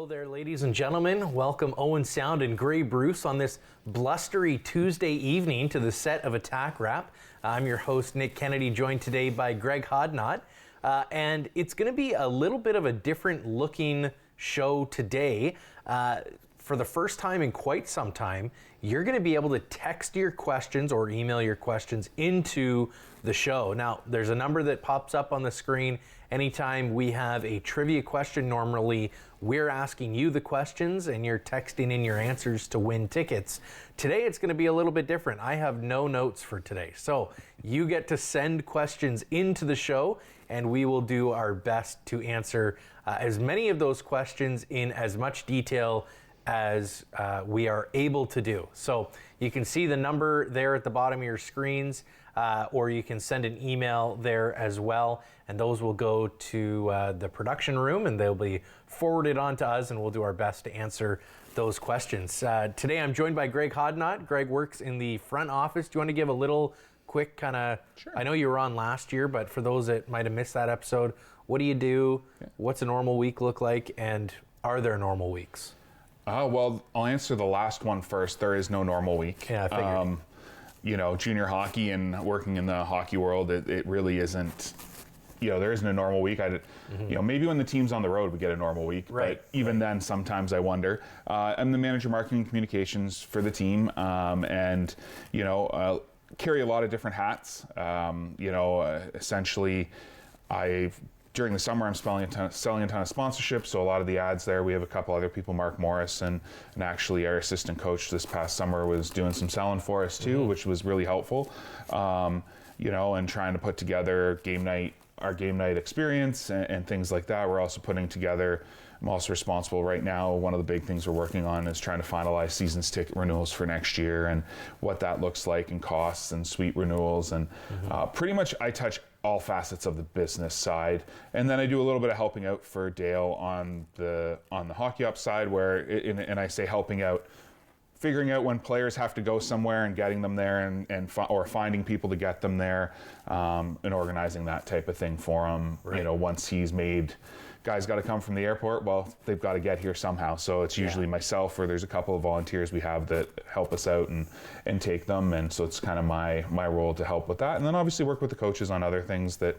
Hello there, ladies and gentlemen. Welcome Owen Sound and Grey Bruce on this blustery Tuesday evening to the set of Attack Rap. I'm your host, Nick Kennedy, joined today by Greg Hodnott. And it's going to be a little bit of a different looking show today. For the first time in quite some time, you're going to be able to text your questions or email your questions into the show. Now, there's a number that pops up on the screen anytime we have a trivia question. Normally, we're asking you the questions and you're texting in your answers to win tickets. Today, it's going to be a little bit different. I have no notes for today. So you get to send questions into the show and we will do our best to answer as many of those questions in as much detail as we are able to do. So you can see the number there at the bottom of your screens, or you can send an email there as well, and those will go to the production room and they'll be forwarded on to us, and we'll do our best to answer those questions. Today I'm joined by Greg Hodnott. Greg works in the front office. Do you want to give a little quick kind of, Sure. I know you were on last year, but for those that might have missed that episode, what do you do? Yeah. What's a normal week look like, and are there normal weeks? Well, I'll answer the last one first. There is no normal week. Yeah, I figured. Junior hockey and working in the hockey world, it really isn't, there isn't a normal week. Maybe when the team's on the road, we get a normal week. Right. But even then, sometimes I wonder. I'm the manager of marketing and communications for the team, and carry a lot of different hats. Essentially, during the summer, I'm selling a ton of sponsorships, so a lot of the ads there. We have a couple other people, Mark Morris, and actually our assistant coach this past summer was doing some selling for us too, which was really helpful. And trying to put together our game night experience and things like that. We're also putting together, I'm also responsible right now, one of the big things we're working on is trying to finalize seasons ticket renewals for next year and what that looks like and costs and suite renewals. And pretty much I touch all facets of the business side. And then I do a little bit of helping out for Dale on the hockey ops side, and I say helping out, figuring out when players have to go somewhere and getting them there or finding people to get them there, and organizing that type of thing for them. Right. Once he's made, guys got to come from the airport, well, they've got to get here somehow. So it's usually myself, or there's a couple of volunteers we have that help us out and take them. And so it's kind of my role to help with that. And then obviously work with the coaches on other things that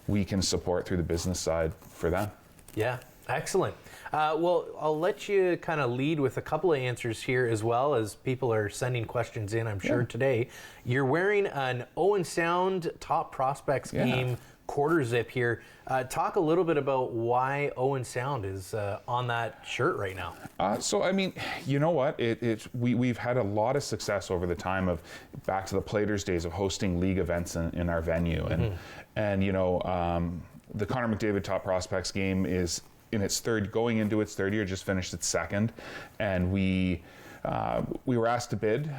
we can support through the business side for them. Yeah. Excellent. Well, I'll let you kind of lead with a couple of answers here as well as people are sending questions in, I'm sure, today. You're wearing an Owen Sound Top Prospects Game quarter zip here. Talk a little bit about why Owen Sound is on that shirt right now. You know what? We've had a lot of success over the time of back to the Platers days of hosting league events in our venue. And the Connor McDavid Top Prospects Game is going into its third year, just finished its second, and we were asked to bid.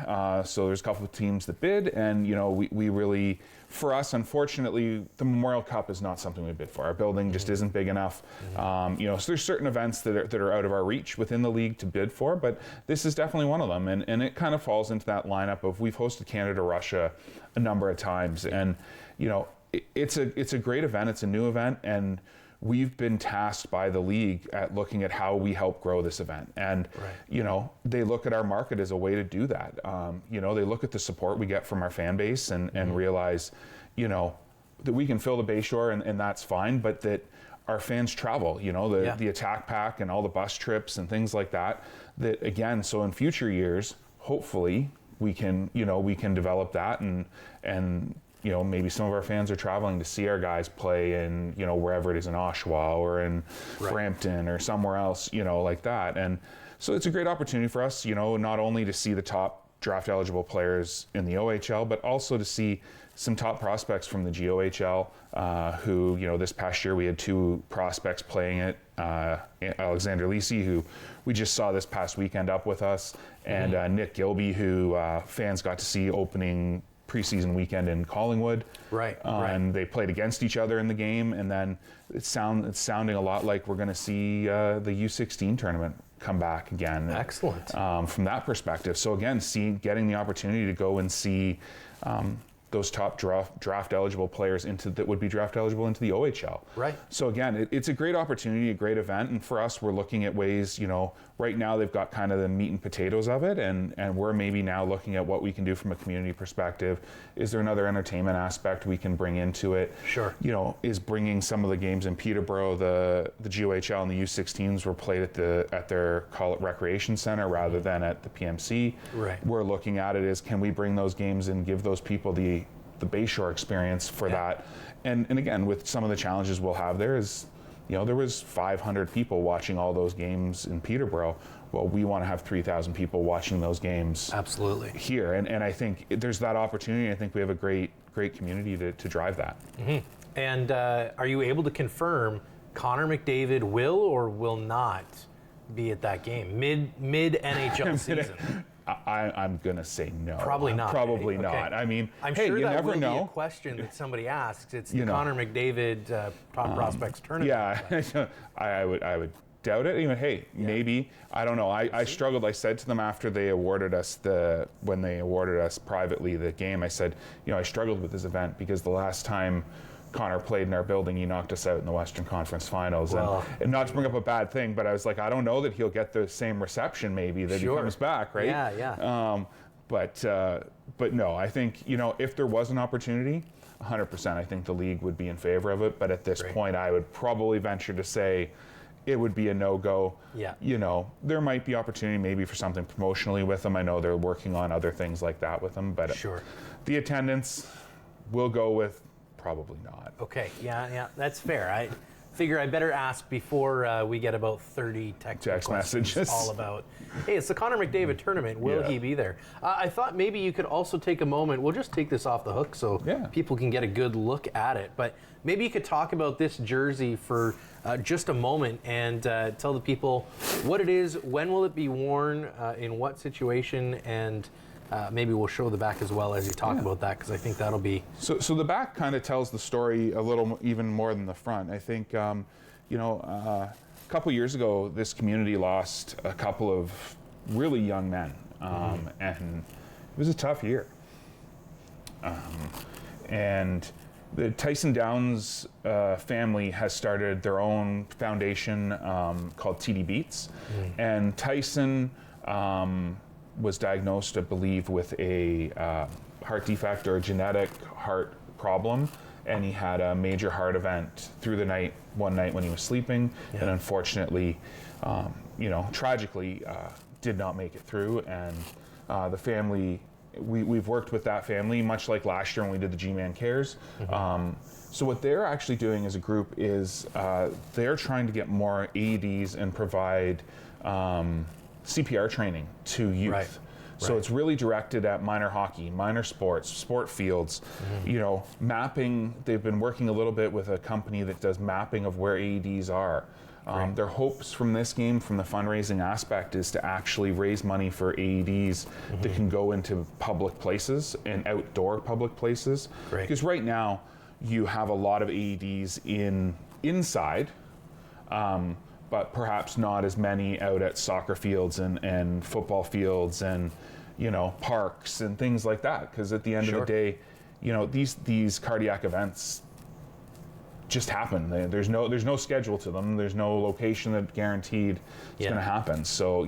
So there's a couple of teams that bid, and we really, for us, unfortunately, the Memorial Cup is not something we bid for. Our building just isn't big enough. So there's certain events that are out of our reach within the league to bid for, but this is definitely one of them, and it kind of falls into that lineup of we've hosted Canada Russia a number of times, and it's a great event. It's a new event, and we've been tasked by the league at looking at how we help grow this event. And, they look at our market as a way to do that. They look at the support we get from our fan base and realize, that we can fill the Bayshore and that's fine, but that our fans travel, the Attack Pack and all the bus trips and things like that, again, so in future years, hopefully we can develop that and maybe some of our fans are traveling to see our guys play in, wherever it is in Oshawa or in Brampton or somewhere else, like that. And so it's a great opportunity for us, not only to see the top draft eligible players in the OHL, but also to see some top prospects from the GOHL, who, this past year we had two prospects playing it, Alexander Lisi, who we just saw this past weekend up with us, and Nick Gilby, who fans got to see opening preseason weekend in Collingwood. Right. And they played against each other in the game, and then it's sounding a lot like we're going to see the U16 tournament come back again. Excellent. From that perspective. So again, getting the opportunity to go and see those top draft eligible players that would be draft eligible into the OHL. Right. So again, it's a great opportunity, a great event, and for us, we're looking at ways, right now they've got kind of the meat and potatoes of it, and we're maybe now looking at what we can do from a community perspective. Is there another entertainment aspect we can bring into it? Sure. Is bringing some of the games in Peterborough, the GOHL and the U16s were played at their, call it, recreation center rather than at the PMC. Right. We're looking at it as, can we bring those games and give those people the Bayshore experience for that? And again, with some of the challenges we'll have there is, there was 500 people watching all those games in Peterborough. Well, we want to have 3,000 people watching those games. Absolutely. Here, and I think there's that opportunity. I think we have a great community to drive that. Mm-hmm. And are you able to confirm Connor McDavid will or will not be at that game mid NHL season? I'm gonna say no. Probably not. Probably not. Okay. I mean, I'm hey, sure you that never will know. be a question that somebody asks. It's the Connor McDavid Top Prospects Tournament. Yeah, I would doubt it. Hey, maybe. I don't know. I struggled. I said to them after they awarded us when they awarded us privately the game, I said, I struggled with this event because the last time Connor played in our building, he knocked us out in the Western Conference Finals. Well, and not to bring up a bad thing, but I was like, I don't know that he'll get the same reception maybe that he comes back, right? Yeah. But no, I think, if there was an opportunity, 100%, I think the league would be in favor of it. But at this point, I would probably venture to say it would be a no-go. Yeah. There might be opportunity maybe for something promotionally with them. I know they're working on other things like that with them. But the attendance, we'll go with probably not. Okay, yeah, that's fair. I figure I better ask before we get about 30 text messages all about, hey, it's the Connor McDavid tournament. Will he be there? I thought maybe you could also take a moment. We'll just take this off the hook so people can get a good look at it. But maybe you could talk about this jersey for just a moment and tell the people what it is, when will it be worn, in what situation, and maybe we'll show the back as well as you talk about that, because I think that'll be... So the back kind of tells the story a little even more than the front. I think, a couple years ago, this community lost a couple of really young men, and it was a tough year. And the Tyson Downs family has started their own foundation called TD Beats, and Tyson was diagnosed, I believe, with a heart defect or a genetic heart problem, and he had a major heart event through the night, one night when he was sleeping, and unfortunately, tragically, did not make it through. And the family, we've worked with that family, much like last year when we did the G-Man Cares. So what they're actually doing as a group is they're trying to get more AEDs and provide CPR training to youth. So it's really directed at minor hockey, minor sports, sport fields, mapping. They've been working a little bit with a company that does mapping of where AEDs are. Their hopes from this game, from the fundraising aspect, is to actually raise money for AEDs that can go into public places and outdoor public places. Because right now, you have a lot of AEDs inside, but perhaps not as many out at soccer fields and football fields and parks and things like that. Because at the end of the day, these cardiac events just happen. There's no schedule to them. There's no location that guaranteed it's going to happen. So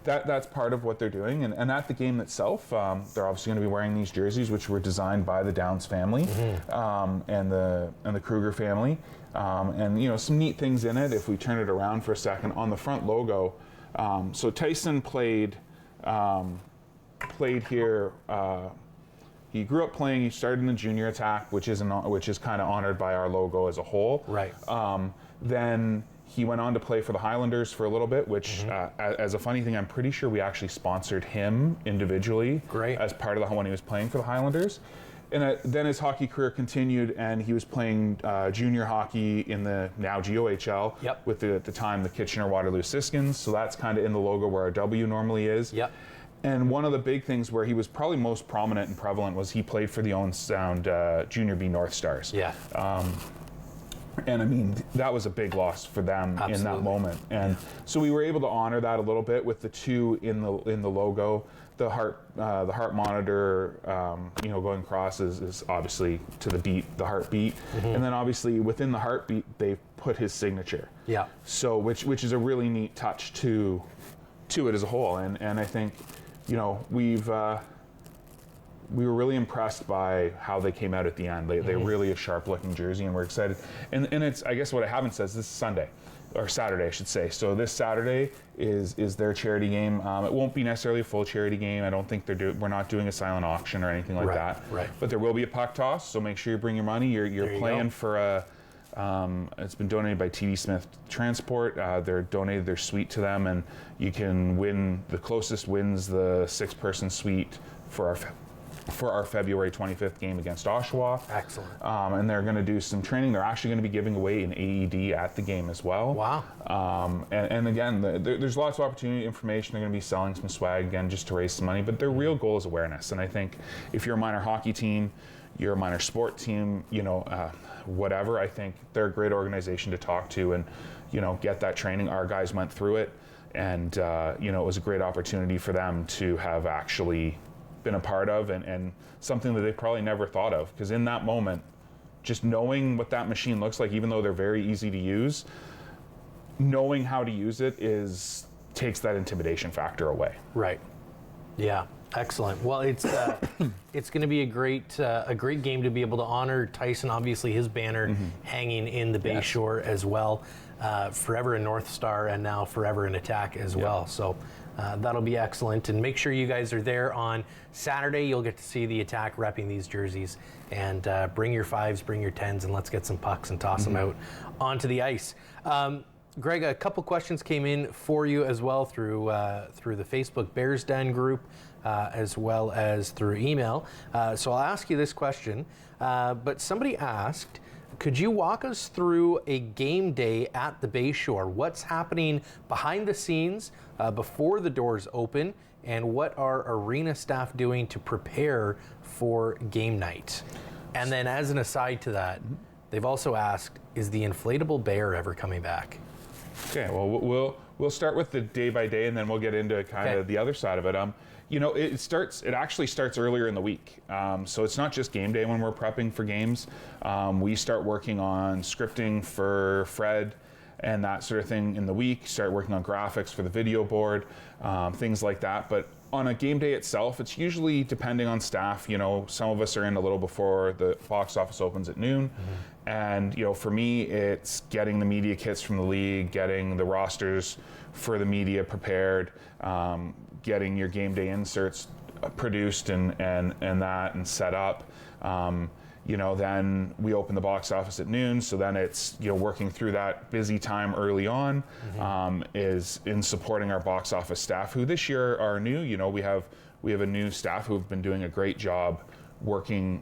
that's part of what they're doing. And at the game itself, they're obviously going to be wearing these jerseys, which were designed by the Downs family and the Kruger family. And some neat things in it. If we turn it around for a second, on the front logo, so Tyson played here. He grew up playing. He started in the junior attack, which is kind of honored by our logo as a whole. Then he went on to play for the Highlanders for a little bit, which, as a funny thing, I'm pretty sure we actually sponsored him individually as part of when he was playing for the Highlanders. And then his hockey career continued, and he was playing junior hockey in the now GOHL with at the time the Kitchener-Waterloo Siskins. So that's kind of in the logo where our W normally is. And one of the big things where he was probably most prominent and prevalent was he played for the Owen Sound Junior B North Stars. And I mean, that was a big loss for them in that moment. And so we were able to honor that a little bit with the two in the logo. the heart monitor, going across is obviously to the beat, the heartbeat, and then obviously within the heartbeat they put his signature. Yeah. So which is a really neat touch to it as a whole, and I think, we were really impressed by how they came out at the end. They're really a sharp-looking jersey, and we're excited. And it's, I guess what I haven't said is this is Sunday, or Saturday, I should say. So this Saturday is their charity game. It won't be necessarily a full charity game. I don't think we're not doing a silent auction or anything like that. Right. But there will be a puck toss, so make sure you bring your money. You're playing for a. It's been donated by TD Smith Transport. They're donated their suite to them, and you can win. The closest wins the 6-person suite for our February 25th game against Oshawa. Excellent. And they're going to do some training. They're actually going to be giving away an AED at the game as well. Wow. And again, there's lots of opportunity, information. They're going to be selling some swag again just to raise some money. But their real goal is awareness. And I think if you're a minor hockey team, you're a minor sport team, whatever, I think they're a great organization to talk to and, get that training. Our guys went through it. And, it was a great opportunity for them to have actually been a part of and something that they probably never thought of, because in that moment, just knowing what that machine looks like, even though they're very easy to use, knowing how to use it takes that intimidation factor away. Right. Yeah. Excellent. Well, it's going to be a great game to be able to honor Tyson. Obviously, his banner hanging in the Bayshore as well, forever in North Star, and now forever in Attack as well. So. That'll be excellent, and make sure you guys are there on Saturday. You'll get to see the Attack repping these jerseys, and bring your 5s, bring your 10s, and let's get some pucks and toss them out onto the ice. Greg, a couple questions came in for you as well through the Facebook Bears Den group, as well as through email. So I'll ask you this question, but somebody asked, could you walk us through a game day at the Bayshore? What's happening behind the scenes before the doors open, and what are arena staff doing to prepare for game night? And then as an aside to that, they've also asked, is the inflatable bear ever coming back? Okay, well, we'll start with the day by day, and then we'll get into kind of the other side of it. It actually starts earlier in the week. So it's not just game day when we're prepping for games. We start working on scripting for Fred and that sort of thing in the week, start working on graphics for the video board, things like that. But on a game day itself, it's usually depending on staff. Some of us are in a little before the box office opens at noon. And, for me, it's getting the media kits from the league, getting the rosters for the media prepared, getting your game day inserts produced and set up. Then we open the box office at noon, so then it's working through that busy time early on, is in supporting our box office staff, who this year are new. We have a new staff who've been doing a great job working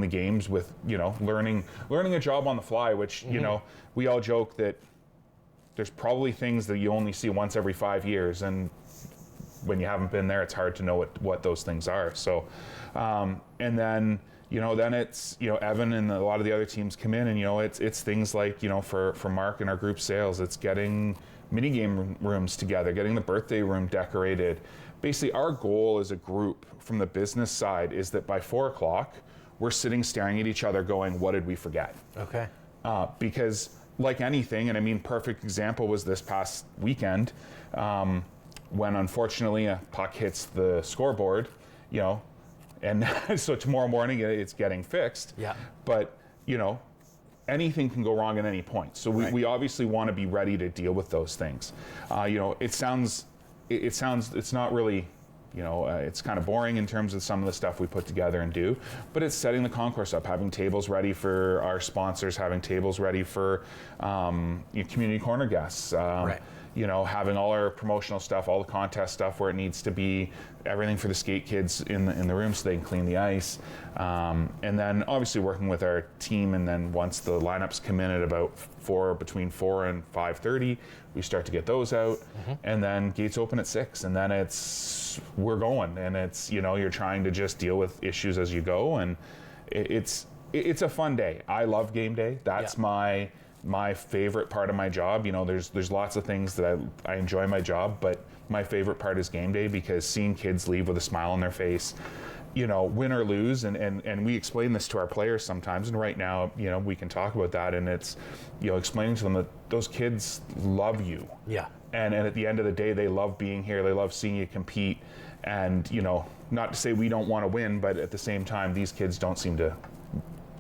the games with learning a job on the fly, which we all joke that there's probably things that you only see once every 5 years, and when you haven't been there, it's hard to know what those things are. So, and then then it's Evan and a lot of the other teams come in, and it's things like for Mark and our group sales, it's getting mini game rooms together, getting the birthday room decorated. Basically, our goal as a group from the business side is that by 4 o'clock, we're sitting staring at each other going, what did we forget? Okay. Because like anything, and I mean, perfect example was this past weekend, when unfortunately a puck hits the scoreboard, and so tomorrow morning it's getting fixed. Yeah. But, anything can go wrong at any point. So we obviously want to be ready to deal with those things. It's not really, it's kind of boring in terms of some of the stuff we put together and do, but it's setting the concourse up, having tables ready for our sponsors, having tables ready for community corner guests, having all our promotional stuff, all the contest stuff where it needs to be, everything for the skate kids in the room so they can clean the ice, and then obviously working with our team. And then once the lineups come in at between 4 and 5:30, we start to get those out, and then gates open at 6, and then we're going, and it's you're trying to just deal with issues as you go, and it's a fun day. I love game day. That's my favorite part of my job. There's lots of things that I enjoy my job, but my favorite part is game day, because seeing kids leave with a smile on their face, you know, win or lose, and we explain this to our players sometimes, and right now, you know, we can talk about that, and it's, you know, explaining to them that those kids love you. Yeah. And at the end of the day, they love being here, they love seeing you compete, and, you know, not to say we don't want to win, but at the same time, these kids don't seem to,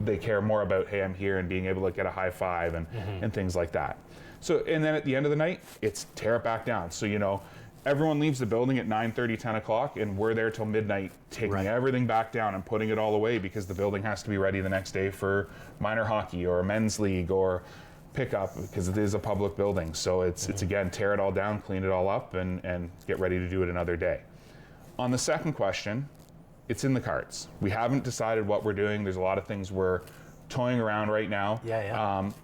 they care more about, hey, I'm here, and being able to get a high five and things like that. So, and then at the end of the night, it's tear it back down. So, you know, everyone leaves the building at 9:30, 10 o'clock, and we're there till midnight, taking everything back down and putting it all away, because the building has to be ready the next day for minor hockey or men's league or pickup, because it is a public building. So it's again, tear it all down, clean it all up, and get ready to do it another day. On the second question, it's in the cards. We haven't decided what we're doing. There's a lot of things we're toying around right now.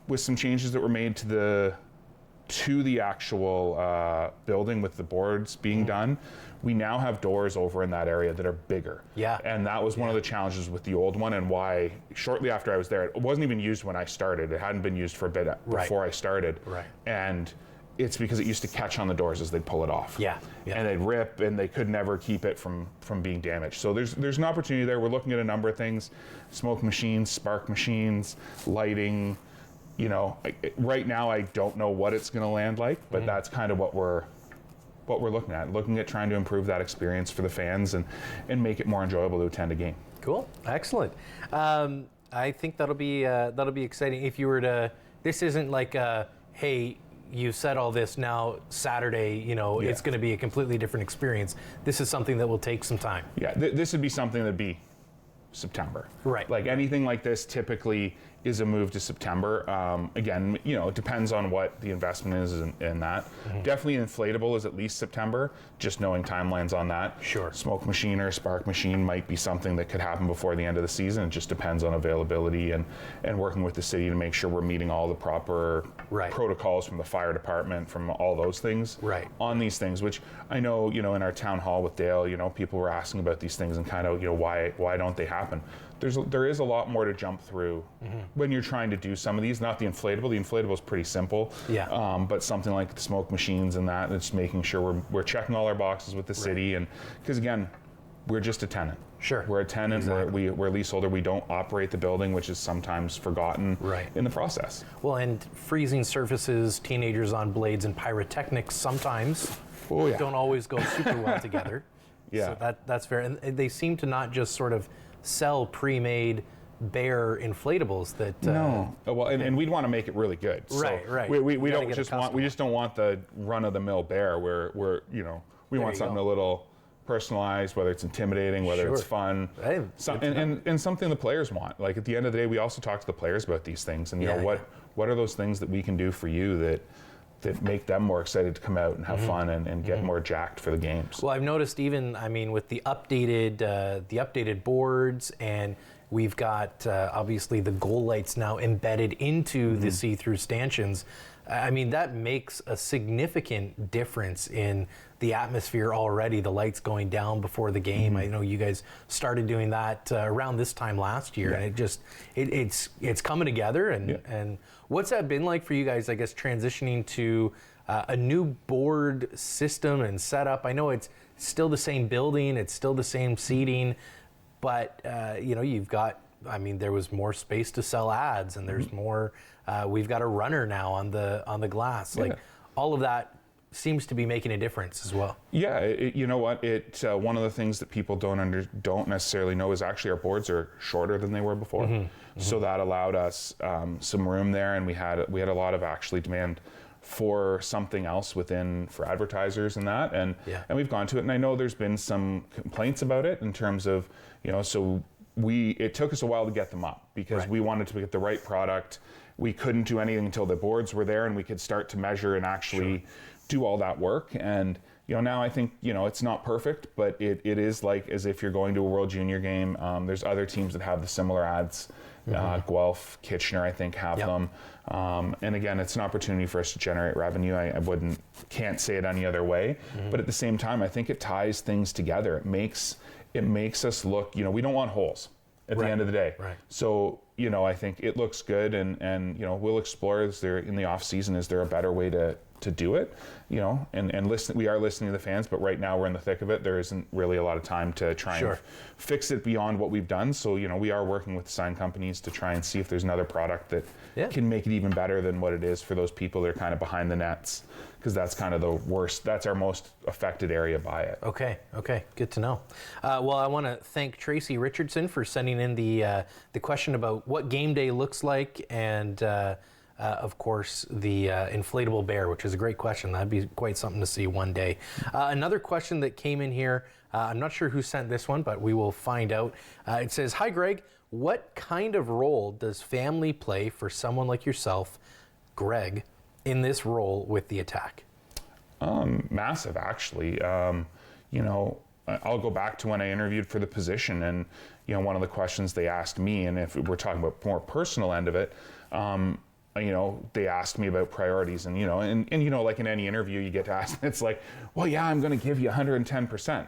With some changes that were made to the actual building with the boards being done. We now have doors over in that area that are bigger. And that was one of the challenges with the old one, and why shortly after I was there, it wasn't even used when I started. It hadn't been used for a bit before I started. And it's because it used to catch on the doors as they'd pull it off. And they'd rip, and they could never keep it from being damaged. So there's an opportunity there. We're looking at a number of things: smoke machines, spark machines, lighting. You know, right now I don't know what it's going to land like, but that's kind of what we're looking at trying to improve that experience for the fans and make it more enjoyable to attend a game. Cool, excellent. I think that'll be exciting. If you were to, this isn't like a, hey, you said all this, now Saturday, you know, it's going to be a completely different experience. This is something that will take some time. This would be something that'd be September. Like anything like this typically is a move to September. Again, you know, it depends on what the investment is in that. Definitely inflatable is at least September, just knowing timelines on that. Smoke machine or spark machine might be something that could happen before the end of the season. It just depends on availability and working with the city to make sure we're meeting all the proper protocols from the fire department, from all those things on these things, which I know, you know, in our town hall with Dale, you know, people were asking about these things and kind of, you know, why don't they happen? There is a lot more to jump through when you're trying to do some of these. Not the inflatable. The inflatable is pretty simple. But something like the smoke machines and that, it's making sure we're checking all our boxes with the city, and because again, we're just a tenant. We're a tenant. We're a leaseholder. We don't operate the building, which is sometimes forgotten in the process. Well, and freezing surfaces, teenagers on blades, and pyrotechnics sometimes don't always go super well together. So that's fair. And they seem to not just sort of sell pre-made bare inflatables that well, and we'd want to make it really good. We don't just want, we just don't want the run-of-the-mill bear where you know, we want something a little personalized, whether it's intimidating, whether it's fun, and something the players want. Like at the end of the day, we also talk to the players about these things, and you know, what are those things that we can do for you that make them more excited to come out and have fun and get more jacked for the games. Well, I've noticed even, I mean, with the updated boards, and we've got obviously the goal lights now embedded into the see-through stanchions. I mean, that makes a significant difference in the atmosphere already. The lights going down before the game. I know you guys started doing that around this time last year, and it's coming together. And what's that been like for you guys? I guess transitioning to a new board system and setup. I know it's still the same building, it's still the same seating, but you know, you've got. I mean, there was more space to sell ads, and there's more. We've got a runner now on the glass. Like all of that seems to be making a difference as well. You know what? One of the things that people don't necessarily know is actually our boards are shorter than they were before. So that allowed us some room there, and we had a lot of actually demand for something else for advertisers and that, and we've gone to it. And I know there's been some complaints about it in terms of, you know, so. It took us a while to get them up because we wanted to get the right product. We couldn't do anything until the boards were there and we could start to measure and actually do all that work. And you know, now I think, you know, it's not perfect, but it is like as if you're going to a World Junior game. There's other teams that have the similar ads. Guelph, Kitchener, I think, have them. And again, it's an opportunity for us to generate revenue. I can't say it any other way. But at the same time, I think it ties things together. It makes us look, you know, we don't want holes at the end of the day. So, you know, I think it looks good, and you know, we'll explore, in the off season, is there a better way to to do it, you know, and listen. We are listening to the fans, but right now we're in the thick of it. There isn't really a lot of time to try and fix it beyond what we've done. So, you know, we are working with sign companies to try and see if there's another product that can make it even better than what it is for those people that are kind of behind the nets, because that's kind of the worst. That's our most affected area by it. Okay, good to know. Well, I want to thank Tracy Richardson for sending in the question about what game day looks like, and of course the inflatable bear, which is a great question. That'd be quite something to see one day. Another question that came in here, I'm not sure who sent this one, but we will find out. It says, "Hi Greg, what kind of role does family play for someone like yourself, Greg, in this role with the Attack?" Massive, actually. You know, I'll go back to when I interviewed for the position, and you know, one of the questions they asked me, and if we're talking about more personal end of it, you know, they asked me about priorities, and you know, and you know, like in any interview, you get to ask. It's like, well, yeah, I'm going to give you 110%,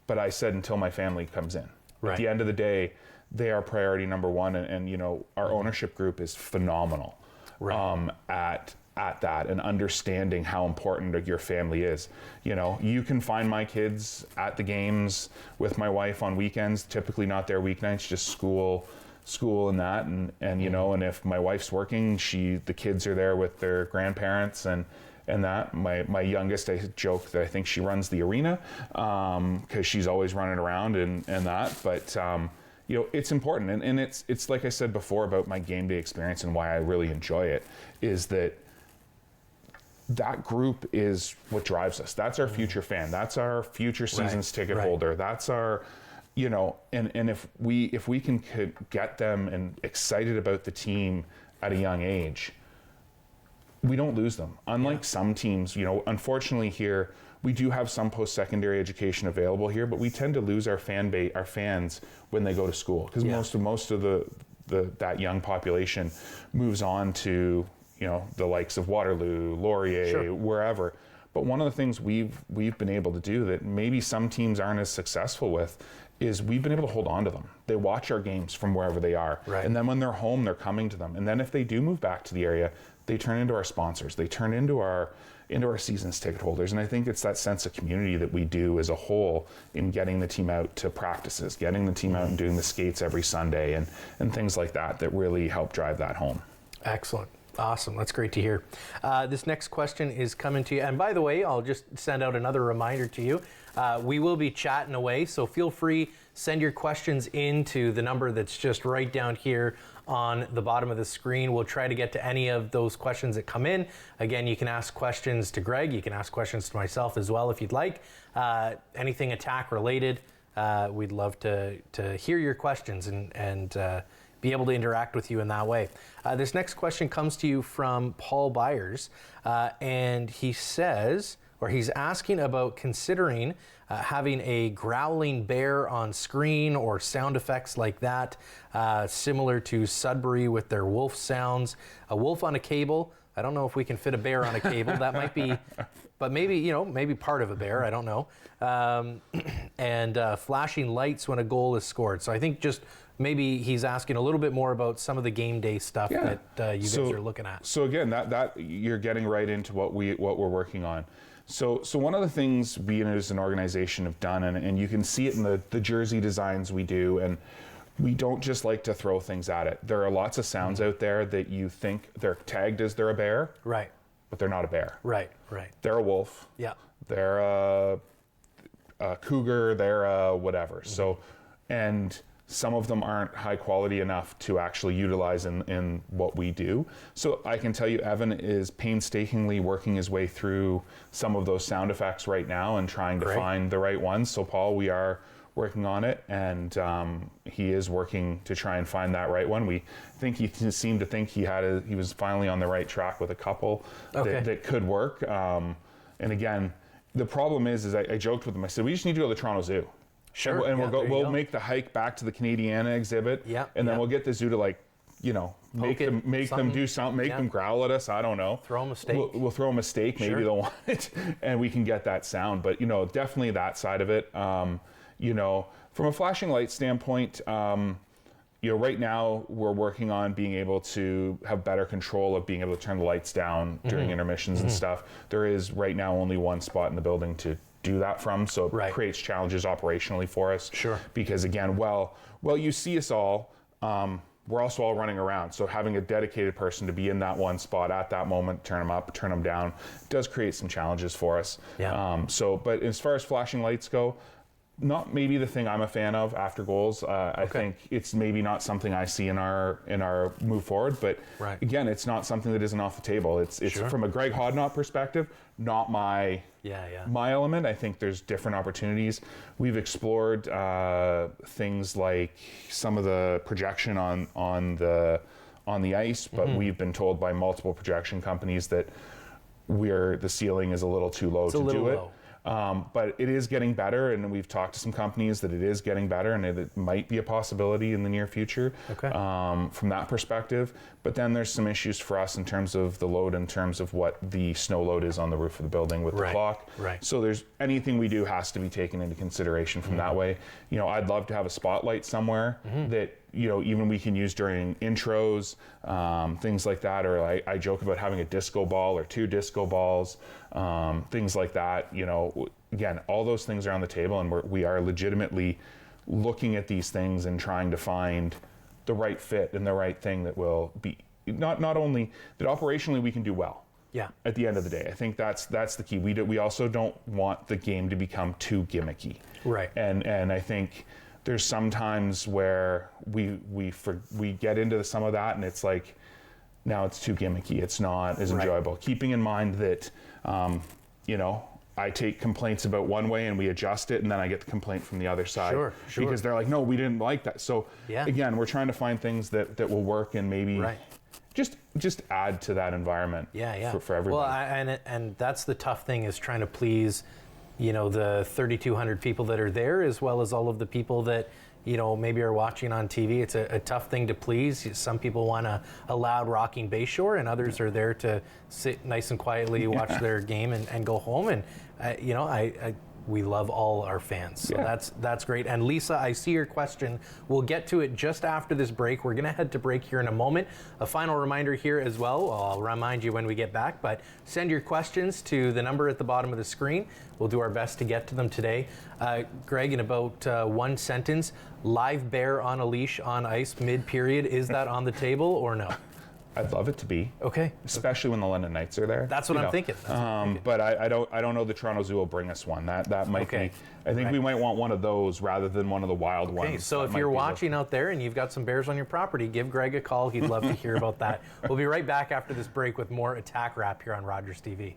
but I said until my family comes in. Right. At the end of the day, they are priority number one, and you know, our ownership group is phenomenal at that, and understanding how important your family is. You know, you can find my kids at the games with my wife on weekends, typically not their weeknights, just school and that, and you know, and if my wife's working, the kids are there with their grandparents and that. My youngest, I joke that I think she runs the arena, because she's always running around and that, but you know, it's important, and it's like I said before about my game day experience and why I really enjoy it, is that group is what drives us. That's our future fan. That's our future seasons ticket holder. That's our, you know, and if we can get them and excited about the team at a young age, we don't lose them. Unlike some teams, you know, unfortunately here, we do have some post-secondary education available here, but we tend to lose our fans when they go to school, because most of that young population moves on to, you know, the likes of Waterloo, Laurier, wherever. But one of the things we've been able to do that maybe some teams aren't as successful with is we've been able to hold on to them. They watch our games from wherever they are. Right. And then when they're home, they're coming to them. And then if they do move back to the area, they turn into our sponsors. They turn into our seasons ticket holders. And I think it's that sense of community that we do as a whole in getting the team out to practices, getting the team out and doing the skates every Sunday and things like that really help drive that home. Excellent. Awesome. That's great to hear. This next question is coming to you. And by the way, I'll just send out another reminder to you. We will be chatting away, so feel free, send your questions into the number that's just right down here on the bottom of the screen. We'll try to get to any of those questions that come in. Again, you can ask questions to Greg. You can ask questions to myself as well if you'd like. Anything Attack related, we'd love to hear your questions and be able to interact with you in that way. This next question comes to you from Paul Byers, and he says, or he's asking about considering having a growling bear on screen or sound effects like that, similar to Sudbury with their wolf sounds. A wolf on a cable. I don't know if we can fit a bear on a cable. That might be, but maybe, you know, maybe part of a bear. I don't know. And flashing lights when a goal is scored. So I think just maybe he's asking a little bit more about some of the game day stuff that you guys are looking at. So again, that you're getting right into what we're working on. So one of the things we as an organization have done, and you can see it in the jersey designs we do, and we don't just like to throw things at it. There are lots of sounds out there that you think they're tagged as they're a bear, right? But they're not a bear. Right. They're a wolf. Yeah. They're a cougar. They're a whatever. So, and some of them aren't high quality enough to actually utilize in what we do. So I can tell you Evan is painstakingly working his way through some of those sound effects right now and trying to find the right ones. So Paul, we are working on it, and he is working to try and find that right one. We think he seemed to think he was finally on the right track with a couple that could work. And again, the problem is I joked with him, I said, we just need to go to the Toronto Zoo. Sure. And we'll make the hike back to the Canadiana exhibit. And then we'll get the zoo to, like, you know, make them do something, make them growl at us. I don't know. Throw them a steak. We'll throw them a steak. Maybe they'll want it, and we can get that sound. But, you know, definitely that side of it. You know, from a flashing light standpoint, right now we're working on being able to have better control of being able to turn the lights down during intermissions and stuff. There is right now only one spot in the building to do that from, so it creates challenges operationally for us. Sure. Because again, well, you see us all, we're also all running around. So having a dedicated person to be in that one spot at that moment, turn them up, turn them down, does create some challenges for us. Yeah. But as far as flashing lights go, not maybe the thing I'm a fan of after goals. I think it's maybe not something I see in our move forward, but again, it's not something that isn't off the table. It's from a Greg Hodnott perspective, not my element. I think there's different opportunities. We've explored things like some of the projection on the ice, but we've been told by multiple projection companies that the ceiling is a little too low to do it. But it is getting better, and we've talked to some companies that it is getting better, and it might be a possibility in the near future from that perspective. But then there's some issues for us in terms of the load, in terms of what the snow load is on the roof of the building with the clock. So there's anything we do has to be taken into consideration from that way. I'd love to have a spotlight somewhere that even we can use during intros, things like that, or I joke about having a disco ball or 2 disco balls, things like that. Again, all those things are on the table, and we are legitimately looking at these things and trying to find the right fit and the right thing that will be not only that operationally we can do well. Yeah. At the end of the day, I think that's the key. We also don't want the game to become too gimmicky. Right. And I think there's some times where we get into some of that, and it's like, now it's too gimmicky. It's not as enjoyable. Keeping in mind that, I take complaints about one way and we adjust it, and then I get the complaint from the other side. Sure. Because they're like, no, we didn't like that. So again, we're trying to find things that will work and maybe just add to that environment for everybody. Well, and that's the tough thing, is trying to please the 3,200 people that are there, as well as all of the people that, maybe are watching on TV. It's a tough thing to please. Some people want a loud rocking Bayshore, and others are there to sit nice and quietly, watch their game and go home. And, we love all our fans. So that's great. And Lisa, I see your question. We'll get to it just after this break. We're going to head to break here in a moment. A final reminder here as well. I'll remind you when we get back, but send your questions to the number at the bottom of the screen. We'll do our best to get to them today. Greg, in about one sentence, live bear on a leash on ice mid-period, is that on the table or no? I'd love it to be. Okay. Especially when the London Knights are there. That's what I'm thinking. But I don't know the Toronto Zoo will bring us one. That might be. I think we might want one of those rather than one of the wild ones. Okay, so if you're watching out there and you've got some bears on your property, give Greg a call. He'd love to hear about that. We'll be right back after this break with more Attack Wrap here on Rogers TV.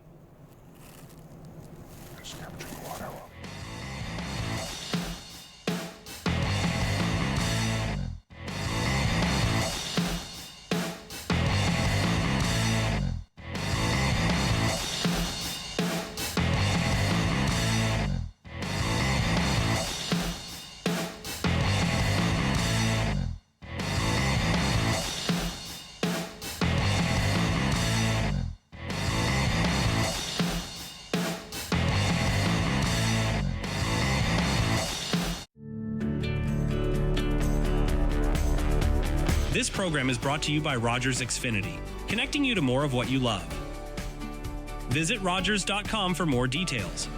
This program is brought to you by Rogers Xfinity, connecting you to more of what you love. Visit Rogers.com for more details.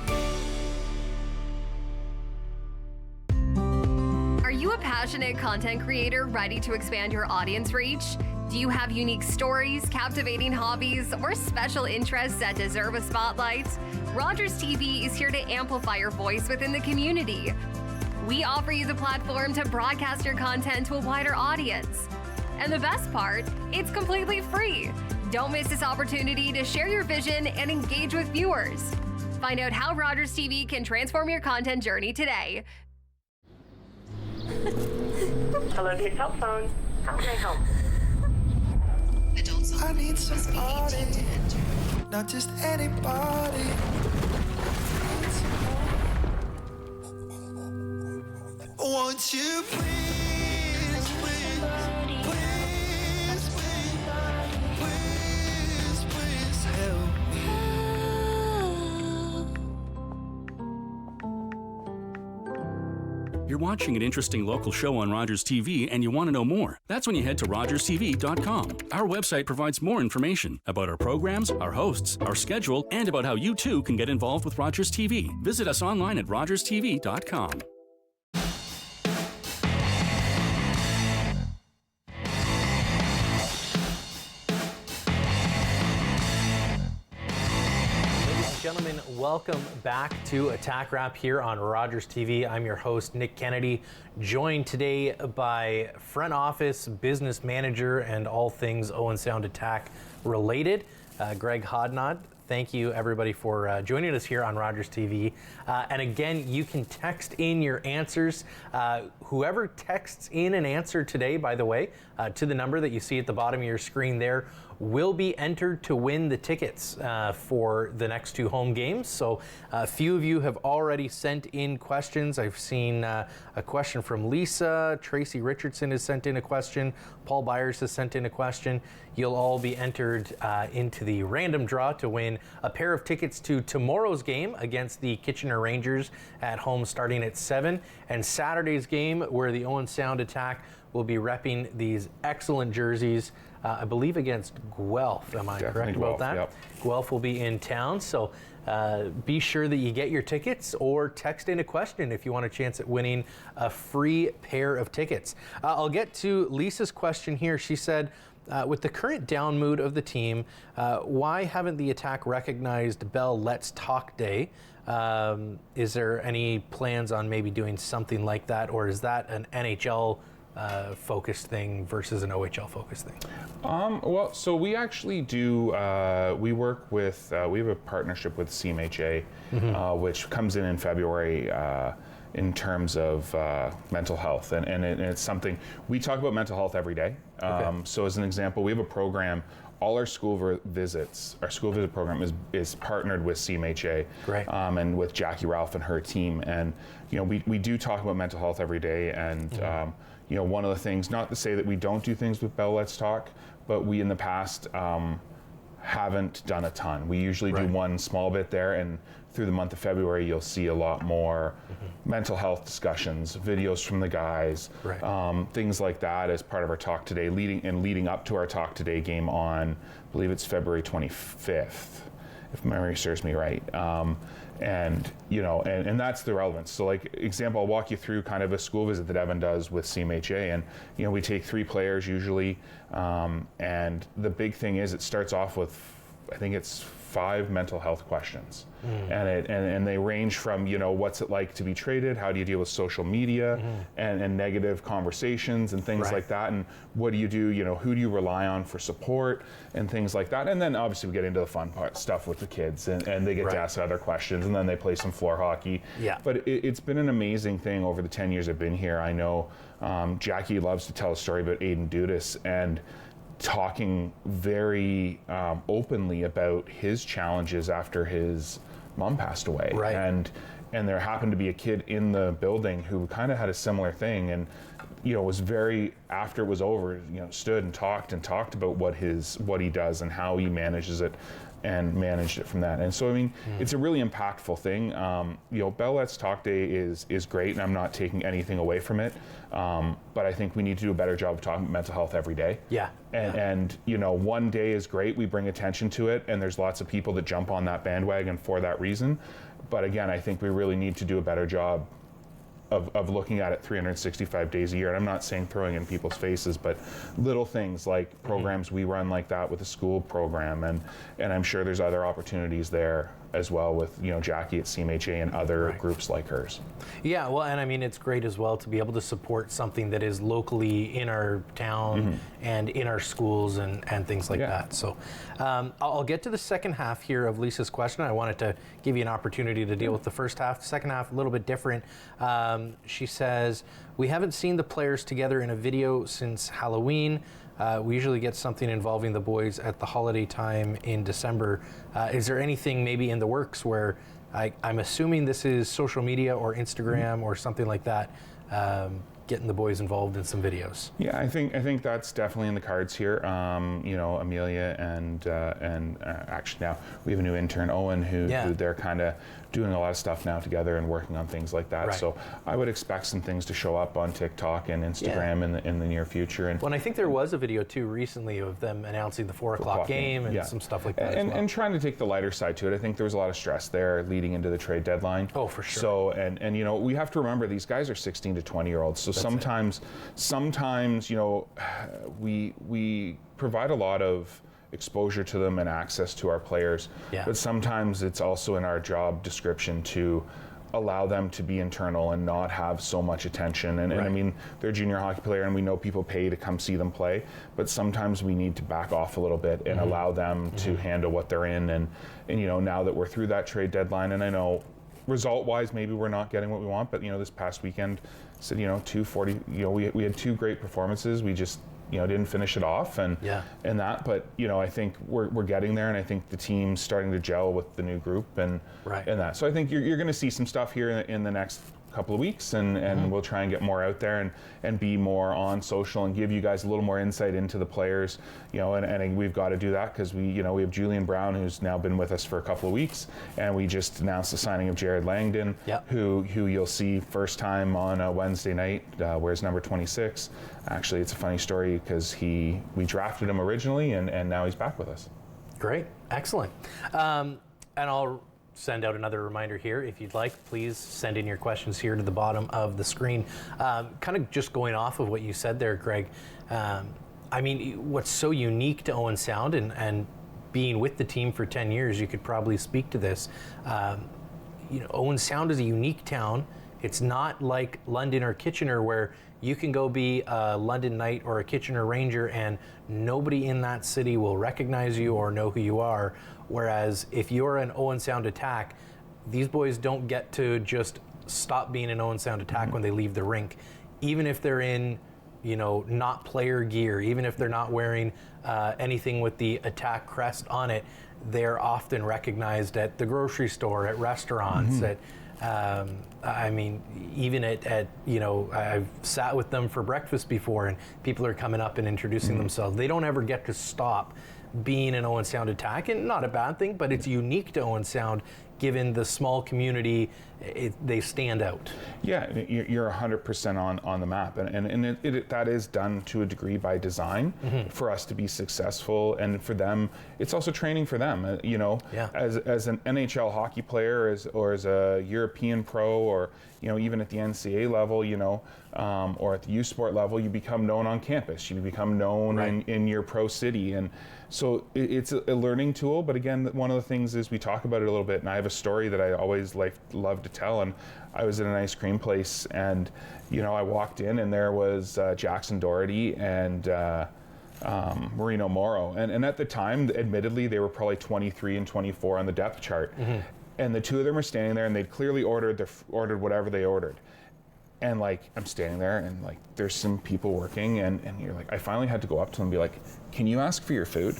Are you a passionate content creator ready to expand your audience reach? Do you have unique stories, captivating hobbies, or special interests that deserve a spotlight? Rogers TV is here to amplify your voice within the community. We offer you the platform to broadcast your content to a wider audience. And the best part, it's completely free. Don't miss this opportunity to share your vision and engage with viewers. Find out how Rogers TV can transform your content journey today. Hello to your cell phone. How can I help? Adults I need somebody, not just anybody. Won't you please, please, please, please, please help me? You're watching an interesting local show on Rogers TV and you want to know more. That's when you head to rogerstv.com. Our website provides more information about our programs, our hosts, our schedule, and about how you too can get involved with Rogers TV. Visit us online at rogerstv.com. Gentlemen, welcome back to Attack Wrap here on Rogers TV. I'm your host, Nick Kennedy, joined today by front office, business manager, and all things Owen Sound Attack related, Greg Hodnott. Thank you, everybody, for joining us here on Rogers TV. And again, you can text in your answers. Whoever texts in an answer today, by the way, to the number that you see at the bottom of your screen there, will be entered to win the tickets for the next two home games. So a few of you have already sent in questions. I've seen a question from Lisa. Tracy Richardson has sent in a question. Paul Byers has sent in a question. You'll all be entered into the random draw to win a pair of tickets to tomorrow's game against the Kitchener Rangers at home starting at 7, and Saturday's game where the Owen Sound Attack will be repping these excellent jerseys, I believe against Guelph. Am I correct about that? Yep. Guelph will be in town, so be sure that you get your tickets or text in a question if you want a chance at winning a free pair of tickets. I'll get to Lisa's question here. She said, with the current down mood of the team, why haven't the Attack recognized Bell Let's Talk Day? Is there any plans on maybe doing something like that, or is that an NHL focused thing versus an OHL focused thing? Well, so we actually do, we work with, we have a partnership with CMHA, which comes in February in terms of mental health. And it's something, we talk about mental health every day. So as an example, we have a program, all our school visits, our school visit program is partnered with CMHA. Great. And with Jackie Ralph and her team. And, you know, we do talk about mental health every day. And, you know, one of the things, not to say that we don't do things with Bell Let's Talk, but we in the past haven't done a ton. We usually do one small bit there, and through the month of February, you'll see a lot more mental health discussions, videos from the guys, things like that as part of our Talk Today, leading up to our Talk Today game on, I believe it's February 25th, if memory serves me right. And, you know, and that's the relevance. So like example, I'll walk you through kind of a school visit that Evan does with CMHA. And, you know, we take 3 players usually. And the big thing is it starts off with, I think it's 5 mental health questions. And they range from, you know, what's it like to be traded? How do you deal with social media and negative conversations and things like that? And what do? You know, who do you rely on for support and things like that? And then obviously we get into the fun part stuff with the kids and they get to ask other questions, and then they play some floor hockey. But it's been an amazing thing over the 10 years I've been here. I know Jackie loves to tell a story about Aiden Dudas and talking very openly about his challenges after his mom passed away. And there happened to be a kid in the building who kind of had a similar thing, and you know, was very, after it was over, you know, stood and talked about what he does and how he manages it and managed it from that. And so, I mean, it's a really impactful thing. You know, Bell Let's Talk Day is great, and I'm not taking anything away from it. But I think we need to do a better job of talking about mental health every day. And you know, one day is great. We bring attention to it, and there's lots of people that jump on that bandwagon for that reason. But again, I think we really need to do a better job of looking at it 365 days a year. And I'm not saying throwing in people's faces, but little things like programs we run like that with the school program. And I'm sure there's other opportunities there as well with, you know, Jackie at CMHA and other groups like hers. Yeah, well, and I mean, it's great as well to be able to support something that is locally in our town and in our schools and things like that. So I'll get to the second half here of Lisa's question. I wanted to give you an opportunity to deal with the first half. The second half, a little bit different. She says, we haven't seen the players together in a video since Halloween. We usually get something involving the boys at the holiday time in December. Is there anything maybe in the works where I'm assuming this is social media or Instagram or something like that? getting the boys involved in some videos. Yeah, I think that's definitely in the cards here. You know, Amelia and actually now we have a new intern, Owen, who they're kind of doing a lot of stuff now together and working on things like that. Right. So I would expect some things to show up on TikTok and Instagram in the near future. And I think there was a video too recently of them announcing the 4 o'clock game and some stuff like that. And trying to take the lighter side to it. I think there was a lot of stress there leading into the trade deadline. Oh, for sure. So and you know, we have to remember these guys are 16 to 20-year-olds. So sometimes you know, we provide a lot of exposure to them and access to our players. Yeah. But sometimes it's also in our job description to allow them to be internal and not have so much attention. And I mean, they're a junior hockey player and we know people pay to come see them play, but sometimes we need to back off a little bit and allow them to handle what they're in. And you know, now that we're through that trade deadline, and I know result-wise maybe we're not getting what we want, but you know, this past weekend, said, you know, 240, you know, we had 2 great performances. We just, you know, didn't finish it off and that, but you know, I think we're getting there, and I think the team's starting to gel with the new group and that. So I think you're going to see some stuff here in the next couple of weeks, and we'll try and get more out there and be more on social and give you guys a little more insight into the players, you know, and we've got to do that because we have Julian Brown, who's now been with us for a couple of weeks, and we just announced the signing of Jared Langdon, who you'll see first time on a Wednesday night, wears number 26. Actually, it's a funny story because we drafted him originally, and now he's back with us. Great, excellent. And I'll send out another reminder here. If you'd like, please send in your questions here to the bottom of the screen. Kind of just going off of what you said there, Greg. I mean, what's so unique to Owen Sound and being with the team for 10 years, you could probably speak to this. You know, Owen Sound is a unique town. It's not like London or Kitchener where you can go be a London Knight or a Kitchener Ranger and nobody in that city will recognize you or know who you are. Whereas if you're an Owen Sound Attack, these boys don't get to just stop being an Owen Sound Attack when they leave the rink. Even if they're in, you know, not player gear, even if they're not wearing anything with the Attack crest on it, they're often recognized at the grocery store, at restaurants, at I mean, even at you know, I've sat with them for breakfast before and people are coming up and introducing themselves. They don't ever get to stop being an Owen Sound Attack, and not a bad thing, but it's unique to Owen Sound given the small community. They stand out. Yeah, you're 100% on the map, and that is done to a degree by design for us to be successful, and for them, it's also training for them. You know, as an NHL hockey player, or as a European pro, or you know, even at the NCAA level, you know, or at the U Sport level, you become known on campus. You become known in your pro city, and so it's a learning tool. But again, one of the things is we talk about it a little bit, and I have a story that I always love to tell. And I was in an ice cream place, and you know, I walked in, and there was Jackson Doherty and Marino Moro, and at the time, admittedly, they were probably 23 and 24 on the depth chart, and the two of them are standing there, and they'd clearly ordered whatever they ordered. And like, I'm standing there and like, there's some people working, and you're like, I finally had to go up to them and be like, can you ask for your food?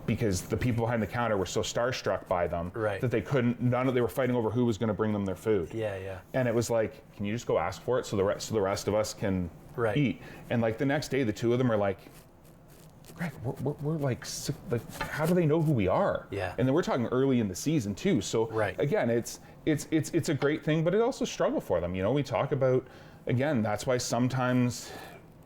Because the people behind the counter were so starstruck by them that they couldn't, they were fighting over who was going to bring them their food. And it was like, can you just go ask for it so the rest of us can eat? And like the next day, the two of them are like, Greg, we're like, how do they know who we are? And then we're talking early in the season too. So again, it's a great thing, but it's also a struggle for them. You know, we talk about, again, that's why sometimes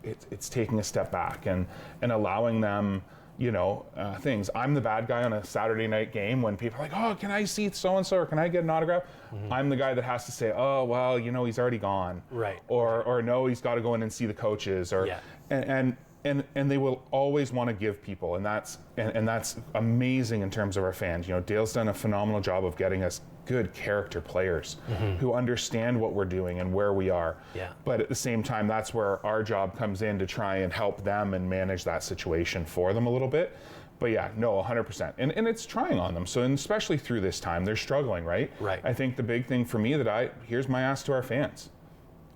it's taking a step back and allowing them, you know, things. I'm the bad guy on a Saturday night game when people are like, oh, can I see so-and-so, or can I get an autograph? I'm the guy that has to say, oh, well, you know, he's already gone. Or no, he's got to go in and see the coaches. Or and they will always want to give people, and that's amazing in terms of our fans. You know, Dale's done a phenomenal job of getting us good character players who understand what we're doing and where we are. But at the same time, that's where our job comes in to try and help them and manage that situation for them a little bit. But yeah, no, 100%. And it's trying on them. So, and especially through this time, they're struggling, right? I think the big thing for me here's my ask to our fans.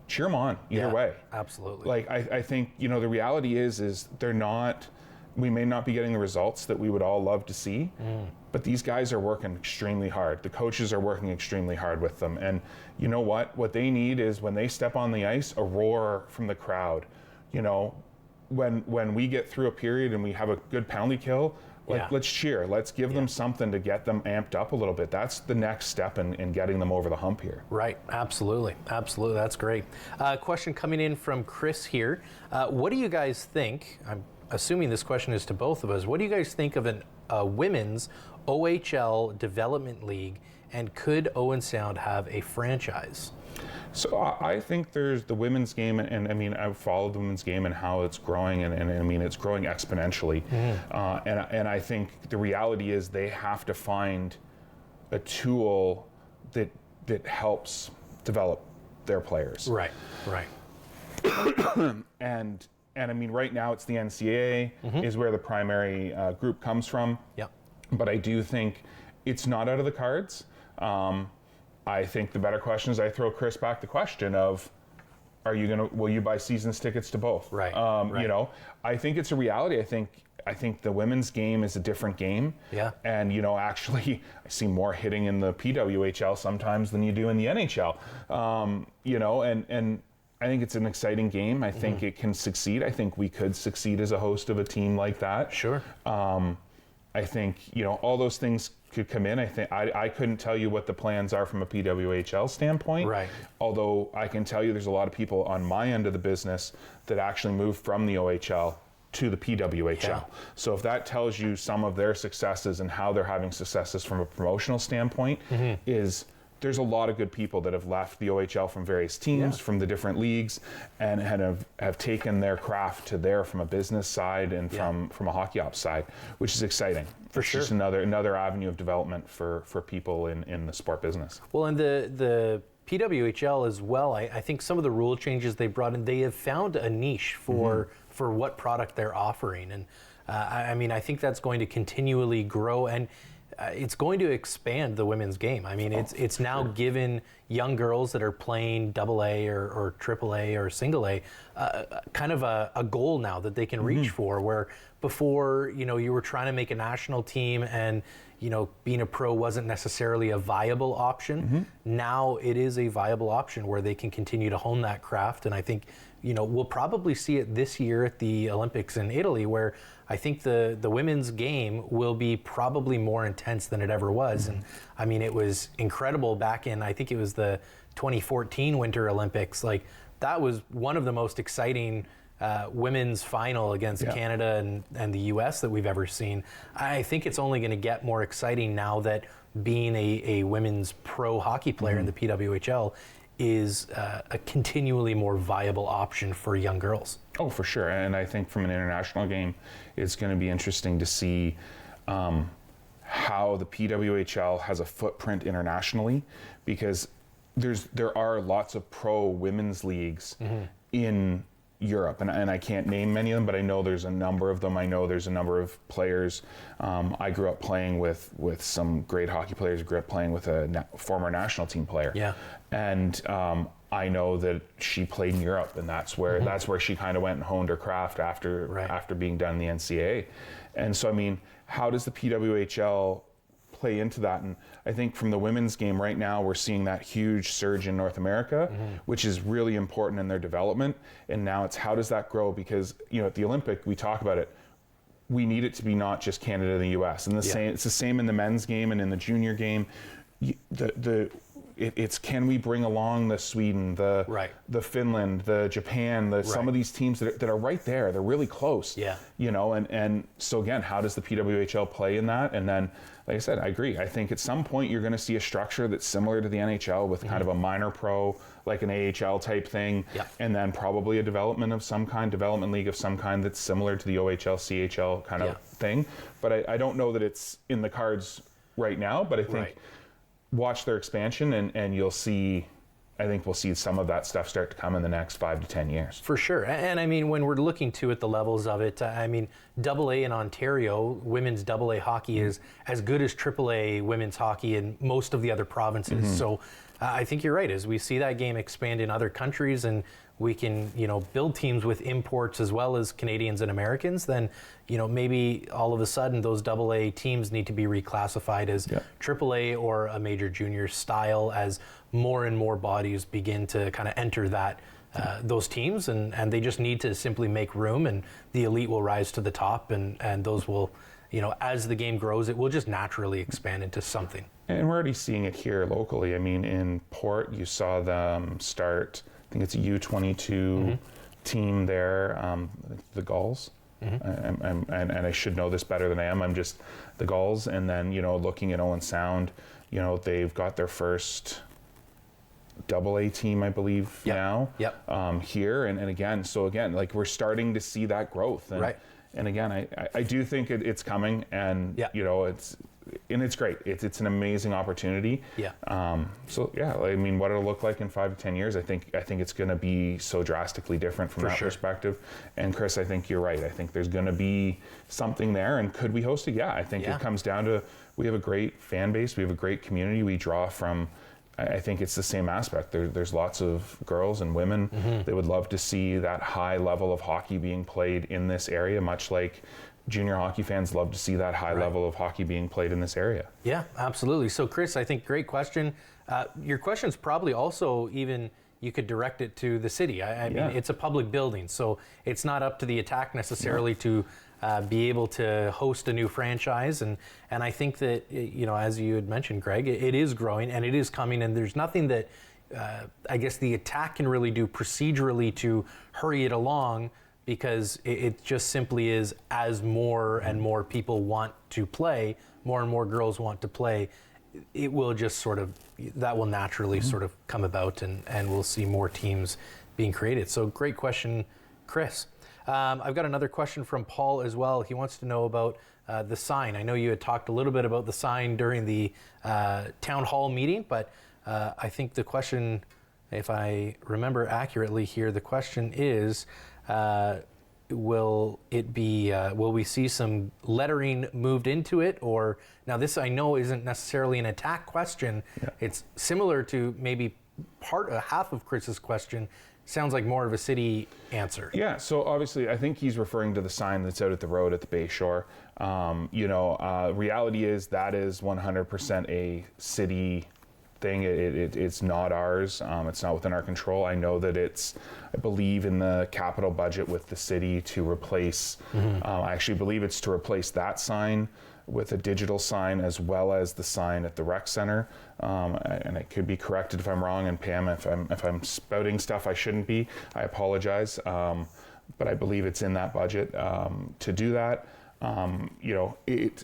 Cheer them on either way. Absolutely. Like, I think, you know, the reality is they're not we may not be getting the results that we would all love to see, but these guys are working extremely hard. The coaches are working extremely hard with them. And you know what they need is, when they step on the ice, a roar from the crowd. You know, when we get through a period and we have a good penalty kill, let's cheer. Let's give them something to get them amped up a little bit. That's the next step in getting them over the hump here. Right, absolutely. That's great. Question coming in from Chris here. What do you guys think, I'm assuming this question is to both of us, what do you guys think of a women's OHL development league, and could Owen Sound have a franchise? So I think there's the women's game, and I mean, I've followed the women's game and how it's growing, and I mean, it's growing exponentially. And I think the reality is they have to find a tool that helps develop their players. Right. And I mean, right now it's the NCAA is where the primary group comes from. Yep. But I do think it's not out of the cards. I think the better question is, I throw Chris back the question of, will you buy seasons tickets to both? Right. You know, I think it's a reality. I think the women's game is a different game. Yeah. And, you know, actually, I see more hitting in the PWHL sometimes than you do in the NHL. You know, and I think it's an exciting game. I think it can succeed. I think we could succeed as a host of a team like that. Sure. I think, you know, all those things could come in. I think I couldn't tell you what the plans are from a PWHL standpoint. Right. Although I can tell you there's a lot of people on my end of the business that actually moved from the OHL to the PWHL. Yeah. So if that tells you some of their successes and how they're having successes from a promotional standpoint, is there's a lot of good people that have left the OHL from various teams, from the different leagues, and have taken their craft to there from a business side and from a hockey ops side, which is exciting. For it's sure. just another avenue of development for people in the sport business. Well, and the PWHL as well, I think some of the rule changes they brought in, they have found a niche for what product they're offering. And I mean, I think that's going to continually grow, and it's going to expand the women's game. I mean, it's now given young girls that are playing AA or AAA or single A kind of a goal now that they can reach for, where before, you know, you were trying to make a national team and, you know, being a pro wasn't necessarily a viable option. Now it is a viable option where they can continue to hone that craft. And I think, you know, we'll probably see it this year at the Olympics in Italy, where I think the women's game will be probably more intense than it ever was. And I mean, it was incredible back in, I think it was the 2014 Winter Olympics. Like, that was one of the most exciting women's final against Canada and the US that we've ever seen. I think it's only going to get more exciting now that being a women's pro hockey player in the PWHL is a continually more viable option for young girls. Oh, for sure. And I think from an international game, it's going to be interesting to see how the PWHL has a footprint internationally, because there are lots of pro women's leagues in Europe, and I can't name many of them, but I know there's a number of them. I know there's a number of players. I grew up playing with some great hockey players. I grew up playing with a former national team player. Yeah. And I know that she played in Europe, and that's where she kind of went and honed her craft after being done in the NCAA. And so, I mean, how does the PWHL play into that? And I think from the women's game right now, we're seeing that huge surge in North America, which is really important in their development. And now it's, how does that grow? Because, you know, at the Olympic, we talk about it. We need it to be not just Canada and the US. And it's the same in the men's game and in the junior game. It's can we bring along the Sweden, the Finland, the Japan, some of these teams that are right there. They're really close. Yeah. You know, and so again, how does the PWHL play in that? And then, like I said, I agree. I think at some point you're going to see a structure that's similar to the NHL with kind of a minor pro, like an AHL type thing, and then probably a development league of some kind that's similar to the OHL, CHL kind of thing. But I don't know that it's in the cards right now, but I think watch their expansion and you'll see, I think we'll see some of that stuff start to come in the next 5 to 10 years. For sure. And I mean, when we're looking too at the levels of it, I mean, AA in Ontario, women's AA hockey is as good as AAA women's hockey in most of the other provinces. So I think you're right. As we see that game expand in other countries, and we can, build teams with imports as well as Canadians and Americans, then, maybe all of a sudden those AA teams need to be reclassified as AAA or a major junior style, as more and more bodies begin to kind of enter that those teams, and they just need to simply make room, and the elite will rise to the top, and those will, as the game grows, it will just naturally expand into something. And we're already seeing it here locally. I mean, in Port, you saw them start, I think it's a U22 team there, the Gulls. And I should know this better than I am. I'm just the Gulls. And then, looking at Owen Sound, they've got their first AA team, I believe, now here. And again, like we're starting to see that growth. And, right. And again, I do think it's coming, and it's great. It's an amazing opportunity. Yeah. I mean, what it'll look like in 5 to 10 years, I think it's going to be so drastically different from that perspective. And Chris, I think you're right. I think there's going to be something there. And could we host it? Yeah. I think it comes down to, we have a great fan base. We have a great community. We draw from, I think it's the same aspect. There's lots of girls and women. They would love to see that high level of hockey being played in this area, much like junior hockey fans love to see that high level of hockey being played in this area. Yeah, absolutely. So Chris, I think great question. Your question's probably also even, you could direct it to the city. I mean, it's a public building, so it's not up to the Attack necessarily to be able to host a new franchise. And I think that, as you had mentioned, Greg, it is growing and it is coming, and there's nothing that I guess the Attack can really do procedurally to hurry it along, because it just simply is, as more and more people want to play, more and more girls want to play, it will just that will naturally sort of come about, and we'll see more teams being created. So great question, Chris. I've got another question from Paul as well. He wants to know about the sign. I know you had talked a little bit about the sign during the town hall meeting, but I think the question, if I remember accurately here, the question is, will we see some lettering moved into it? Or, now this I know isn't necessarily an Attack question. It's similar to maybe half of Chris's question. Sounds like more of a city answer. Yeah, so obviously I think he's referring to the sign that's out at the road at the Bay Shore. Reality is that is 100% a city thing. It's not ours. It's not within our control. I know that I believe in the capital budget with the city to replace, I actually believe it's to replace that sign with a digital sign, as well as the sign at the rec center. And I could be corrected if I'm wrong, and Pam, if I'm spouting stuff I shouldn't be, I apologize. But I believe it's in that budget to do that.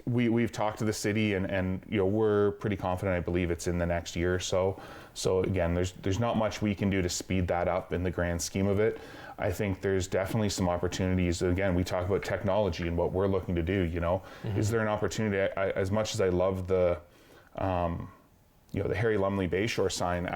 We've talked to the city, and we're pretty confident. I believe it's in the next year or so. So again, there's not much we can do to speed that up in the grand scheme of it. I think there's definitely some opportunities. Again, we talk about technology and what we're looking to do. Is there an opportunity? As much as I love the Harry Lumley Bayshore sign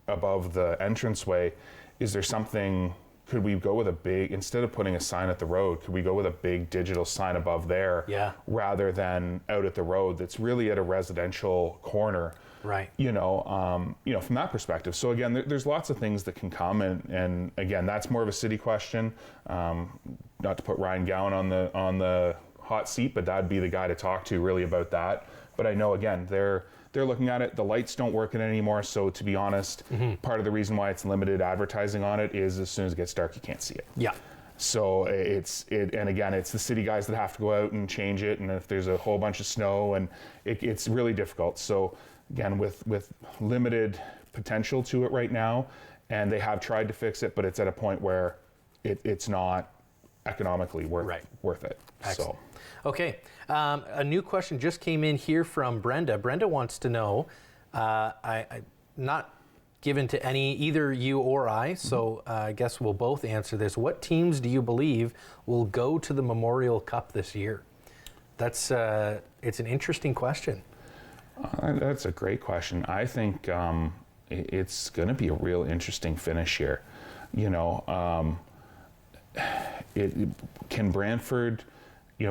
above the entranceway, is there something? Could we go with a big, instead of putting a sign at the road, could we go with a big digital sign above there, rather than out at the road that's really at a residential corner? Right. From that perspective. So again, there's lots of things that can come, and again, that's more of a city question. Not to put Ryan Gowan on the hot seat, but that'd be the guy to talk to really about that. But I know, again, they're looking at it. The lights don't work in it anymore. So to be honest, part of the reason why it's limited advertising on it is as soon as it gets dark, you can't see it. Yeah. So and again, it's the city guys that have to go out and change it. And if there's a whole bunch of snow, and it's really difficult. So again, with limited potential to it right now, and they have tried to fix it, but it's at a point where it's not economically worth it. Excellent. Okay, a new question just came in here from Brenda. Brenda wants to know, I not given to either you or I, so I guess we'll both answer this. What teams do you believe will go to the Memorial Cup this year? That's it's an interesting question. That's a great question. I think it's going to be a real interesting finish here. Can Brantford?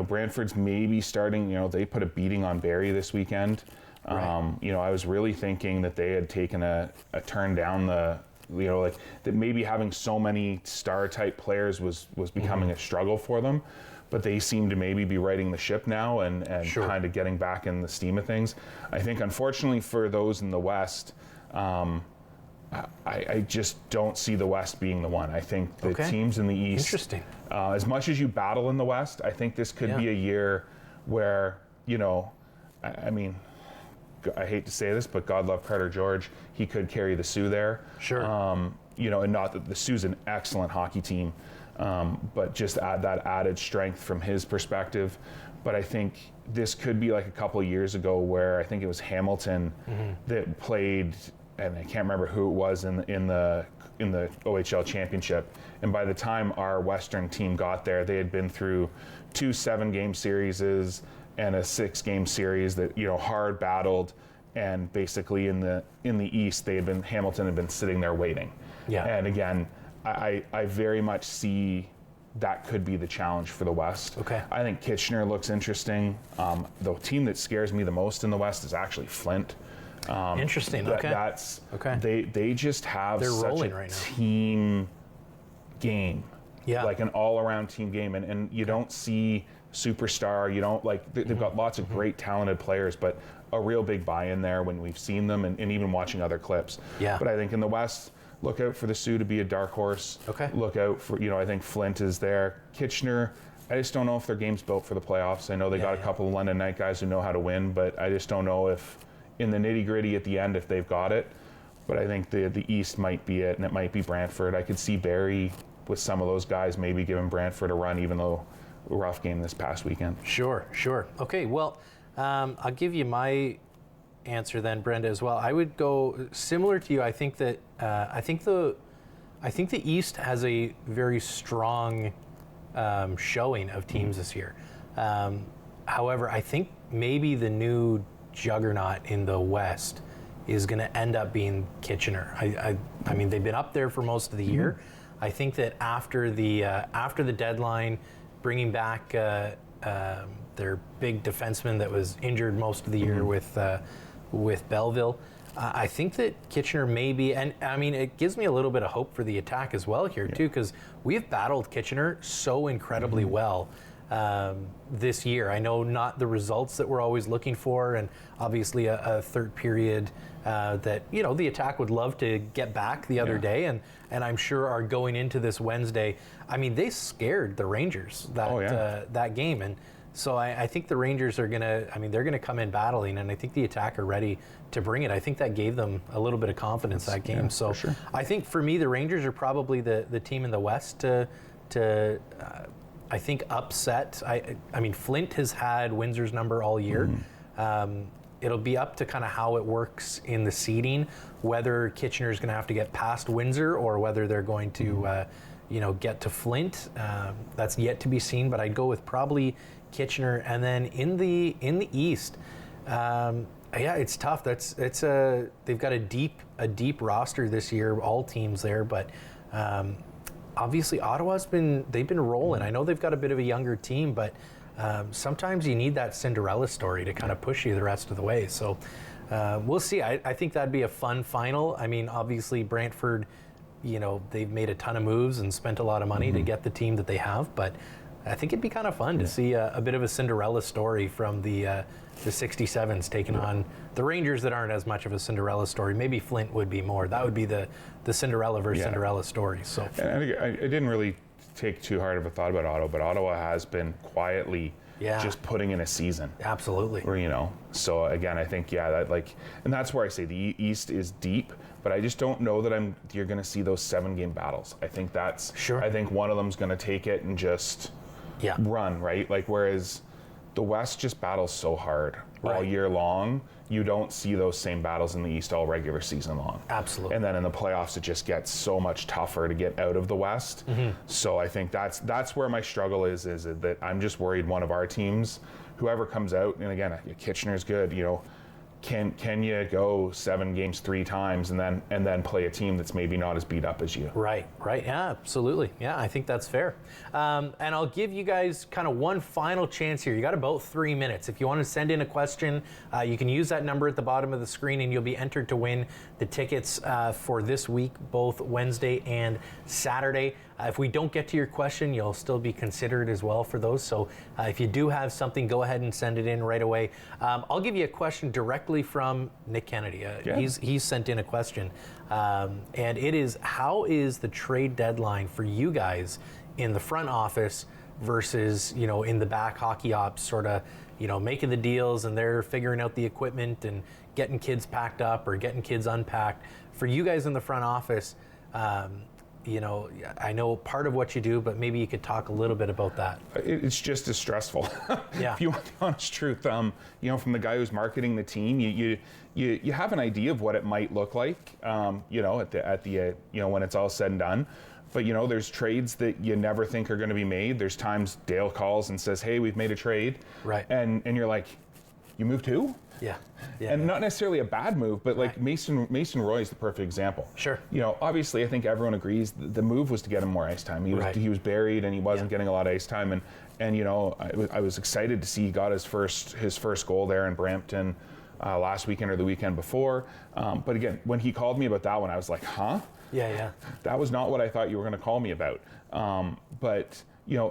Brantford's maybe starting. They put a beating on Barrie this weekend. Right. You know, I was really thinking that they had taken a turn down the, you know, like that maybe having so many star type players was becoming a struggle for them, but they seem to maybe be righting the ship now and Sure. kind of getting back in the steam of things. I think unfortunately for those in the West, I just don't see the West being the one. I think the teams in the East, Interesting. As much as you battle in the West, I think this could be a year where, you know, I mean, I hate to say this, but God love Carter George. He could carry the Sioux there. Sure. You know, and not that the Sioux's an excellent hockey team, but just add that added strength from his perspective. But I think this could be like a couple of years ago where I think it was Hamilton that played, and I can't remember who it was in the OHL championship. And by the time our Western team got there, they had been through 2 7-game series and a 6-game series that, you know, hard battled, and basically in the East Hamilton had been sitting there waiting. Yeah. And again, I very much see that could be the challenge for the West. Okay. I think Kitchener looks interesting. The team that scares me the most in the West is actually Flint. Interesting. That's they just have They're such rolling a right now. team game. Yeah. Like an all-around team game, and you don't see superstar. You don't like they've got lots of great talented players, but a real big buy-in there when we've seen them and even watching other clips. Yeah. But I think in the West, look out for the Sioux to be a dark horse. Okay. Look out for, you know, I think Flint is there. Kitchener, I just don't know if their game's built for the playoffs. I know they got a couple of London Night guys who know how to win, but I just don't know if in the nitty-gritty at the end if they've got it. But I think the East might be it, and it might be Brantford. I could see Barrie with some of those guys maybe giving Brantford a run, even though a rough game this past weekend. Sure. Okay, well, I'll give you my answer then, Brenda, as well. I would go similar to you. I think that I think the East has a very strong showing of teams this year. However, I think maybe the new juggernaut in the West is going to end up being Kitchener. I mean, they've been up there for most of the year. I think that after the deadline, bringing back their big defenseman that was injured most of the year with Belleville, I think that Kitchener may be, and I mean, it gives me a little bit of hope for the Attack as well here too, because we've battled Kitchener so incredibly well this year. I know not the results that we're always looking for, and obviously a third period that, you know, the Attack would love to get back the other day, and I'm sure are going into this Wednesday. I mean, they scared the Rangers that game, and so I think the Rangers are gonna, I mean, they're gonna come in battling, and I think the Attack are ready to bring it. I think that gave them a little bit of confidence that game. So for sure. I think for me, the Rangers are probably the team in the West to I think upset. I mean, Flint has had Windsor's number all year. It'll be up to kind of how it works in the seeding, whether Kitchener is going to have to get past Windsor or whether they're going to, get to Flint. That's yet to be seen. But I'd go with probably Kitchener, and then in the East, it's tough. They've got a deep roster this year, all teams there, but. Obviously, they've been rolling. I know they've got a bit of a younger team, but sometimes you need that Cinderella story to kind of push you the rest of the way. So we'll see. I think that'd be a fun final. I mean, obviously, Brantford, you know, they've made a ton of moves and spent a lot of money to get the team that they have, but I think it'd be kind of fun to see a bit of a Cinderella story from the 67s taking on the Rangers that aren't as much of a Cinderella story. Maybe Flint would be more. That would be the Cinderella versus Cinderella story. So And I didn't really take too hard of a thought about Ottawa, but Ottawa has been quietly just putting in a season. Absolutely. Or, you know, so again, I think, and that's where I say the East is deep, but I just don't know that you're going to see those 7-game battles. I think that's, I think one of them's going to take it and just run, right? Like, whereas the West just battles so hard all year long. You don't see those same battles in the East all regular season long. Absolutely. And then in the playoffs, it just gets so much tougher to get out of the West. So I think that's where my struggle is that I'm just worried one of our teams, whoever comes out, and again, Kitchener's good, you know, can you go 7 games 3 times and then play a team that's maybe not as beat up as you? Right. Yeah, absolutely. Yeah, I think that's fair. And I'll give you guys kind of one final chance here. You got about 3 minutes. If you want to send in a question, you can use that number at the bottom of the screen and you'll be entered to win the tickets for this week, both Wednesday and Saturday. If we don't get to your question, you'll still be considered as well for those. So if you do have something, go ahead and send it in right away. I'll give you a question directly from Nick Kennedy. He's sent in a question, and it is, how is the trade deadline for you guys in the front office versus, in the back hockey ops, sort of, making the deals and they're figuring out the equipment and getting kids packed up or getting kids unpacked. For you guys in the front office, I know part of what you do, but maybe you could talk a little bit about that. It's just as stressful. Yeah. If you want the honest truth, from the guy who's marketing the team, you have an idea of what it might look like, at the when it's all said and done. But there's trades that you never think are going to be made. There's times Dale calls and says, "Hey, we've made a trade," right? And you're like, "You moved who?" Yeah. And not necessarily a bad move, but like Mason Roy is the perfect example. Sure. Obviously, I think everyone agrees the move was to get him more ice time. He was buried and he wasn't getting a lot of ice time, and I was excited to see he got his first goal there in Brampton last weekend or the weekend before. But again, when he called me about that one, I was like, huh? Yeah. That was not what I thought you were going to call me about. But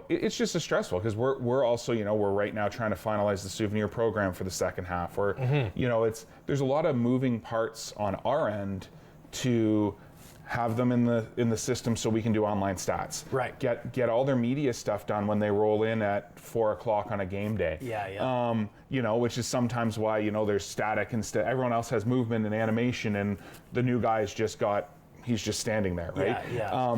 it's just as stressful because we're also, we're right now trying to finalize the souvenir program for the second half. There's a lot of moving parts on our end to have them in the system so we can do online stats. Right. Get all their media stuff done when they roll in at 4:00 on a game day. Yeah. Which is sometimes why there's static instead. Everyone else has movement and animation, and the new guy's he's just standing there, right? Yeah.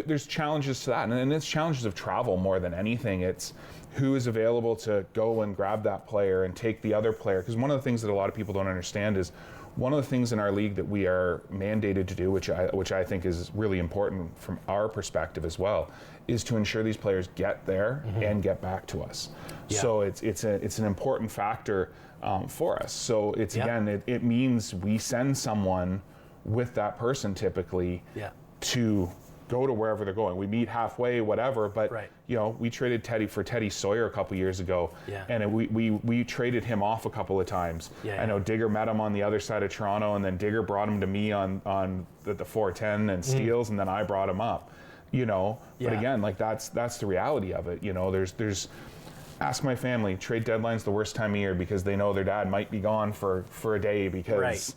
There's challenges to that, and it's challenges of travel more than anything. It's who is available to go and grab that player and take the other player. Because one of the things that a lot of people don't understand is one of the things in our league that we are mandated to do, which I think is really important from our perspective as well, is to ensure these players get there and get back to us. Yeah. So it's an important factor for us. So it means we send someone with that person typically to go to wherever they're going. We meet halfway, whatever, but we traded Teddy Sawyer a couple years ago, and we traded him off a couple of times. I know Digger met him on the other side of Toronto, and then Digger brought him to me on the 410 and steals, and then I brought him up. But again, like that's the reality of it. There's ask my family, trade deadline's the worst time of year because they know their dad might be gone for a day because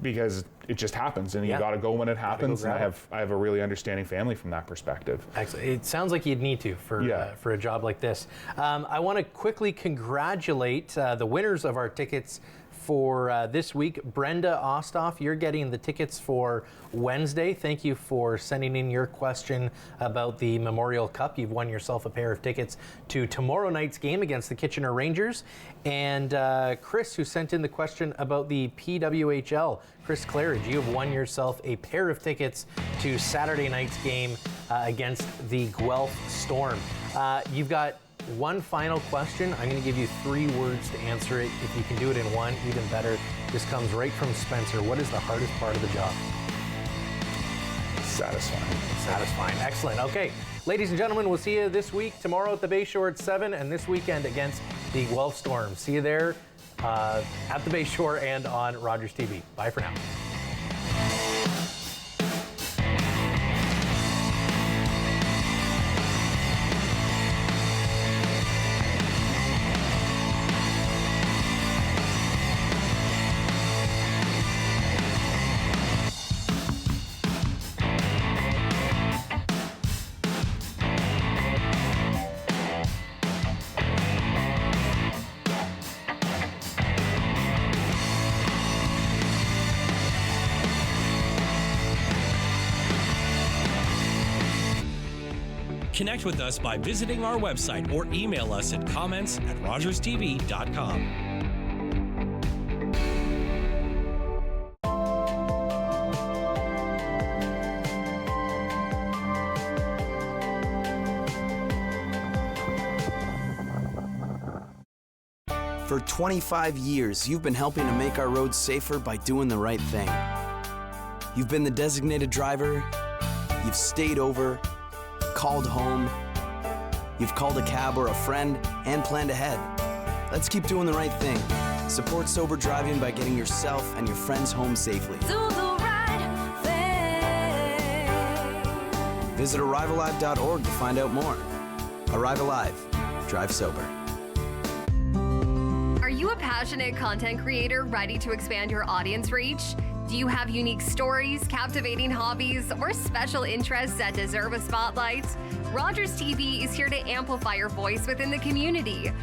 because it just happens, and you got to go when it happens. And I have a really understanding family from that perspective. Excellent. It sounds like you'd need to for a job like this. I want to quickly congratulate the winners of our tickets for this week. Brenda Ostoff, you're getting the tickets for Wednesday. Thank you for sending in your question about the Memorial Cup. You've won yourself a pair of tickets to tomorrow night's game against the Kitchener Rangers. And Chris, who sent in the question about the PWHL, Chris Claridge, you have won yourself a pair of tickets to Saturday night's game against the Guelph Storm. You've got one final question. I'm going to give you 3 words to answer it. If you can do it in one, even better. This comes right from Spencer. What is the hardest part of the job? Satisfying. Excellent. Okay. Ladies and gentlemen, we'll see you this week, tomorrow at the Bayshore at 7, and this weekend against the Guelph Storm. See you there at the Bayshore and on Rogers TV. Bye for now. Connect with us by visiting our website or email us at comments@rogerstv.com. For 25 years, you've been helping to make our roads safer by doing the right thing. You've been the designated driver, you've stayed over, called home, you've called a cab or a friend, and planned ahead. Let's keep doing the right thing. Support sober driving by getting yourself and your friends home safely. Do the right thing. Visit ArriveAlive.org to find out more. Arrive Alive. Drive sober. Are you a passionate content creator ready to expand your audience reach? Do you have unique stories, captivating hobbies, or special interests that deserve a spotlight? Rogers TV is here to amplify your voice within the community.